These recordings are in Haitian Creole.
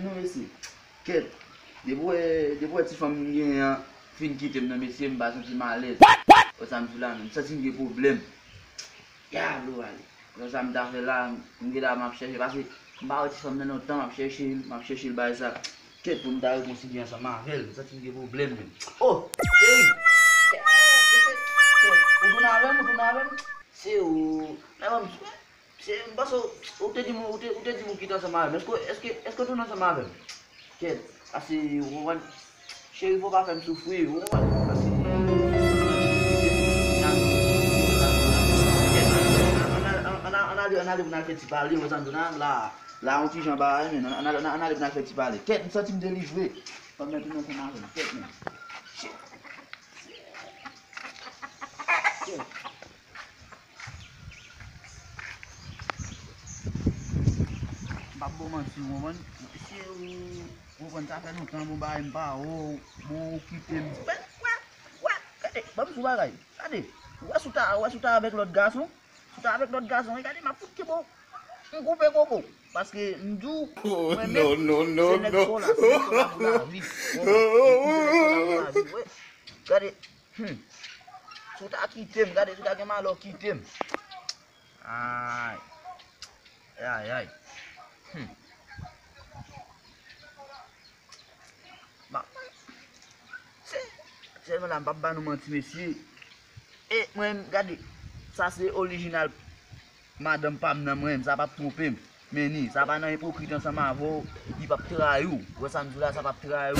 nou esi. Ket, depo ti fam gen fin kitem nan mesye mba senti malez. O samzou la men, sa ti nge problem. Ya blo ale. Lo sa mda fe la, mge da map chèche, parce mba o ti fam nan otan map chèche l bay sa. Ket pou mda rekonsidye an sa mavel, sa ti nge problem men. Oh, chéri! Ou do nan avem? Se ou... Se mba so, ou te di mou kitan sa mavel, eske tou nan sa mavel? Ket, ase, ou wan... Chéri fò pa fèm soufri, ou wan... Ase... An ale pou nan fè ti pale, ou zan donan, la an ti jan ba men, an ale pou nan fè ti pale. Ket, msa ti mdelivre. Fòm men tou nan sa mavel, ket men. Babo man si woman, si woman ta fè nou tan mou ba mpa ou kitem. Kade, bam sou bagay. Kade, wè sou ta avèk lot gason? Sou ta avèk lot gason, kade ma fout ki bo. M'koupe koko. Paske m'dou, mwen men, se nek so la, se nek so la pou la vi. Kade, sou ta kitem, kade, sou ta geman lo kitem. Ay. Se mwen la mbap ban nou manti mesye. E mwen gade, sa se original madame pam nan mwen, sa pap trompem. Meni, sa pa nan hypocrite ansama avou, di pap trayou. Wè samzou la sa pap trayou.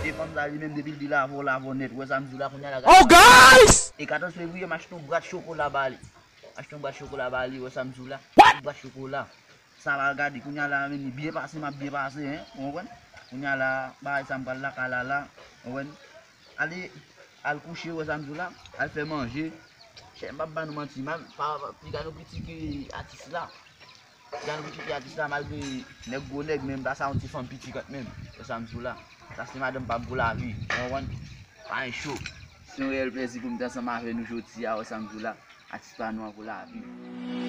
E fam zali men debil di lavo net. Wè samzou la konya la gade. Oh guys! E 14 février m'acheton brat chocolat bali. Wè samzou la. Brat chocolat. Sa va gade konya la meni biye pase, hein. Ouwen? Konya la bay sam pal la kalala. Ouwen? Ali al coucher wè samzou la, al fè manger. Chè mbap ban nou manti man, pa gano piti ki artiste la. Gano piti ki artiste la malgré nèg go nèg même da sa on ti fam piti kat même. Wè samzou la. Ça c'est madame pam pour la vie. Ouwen? Pas un show. C'est un réel plaisir pour me dans sama avec nous jodi a wè samzou la. Artiste pa nou pour la vie.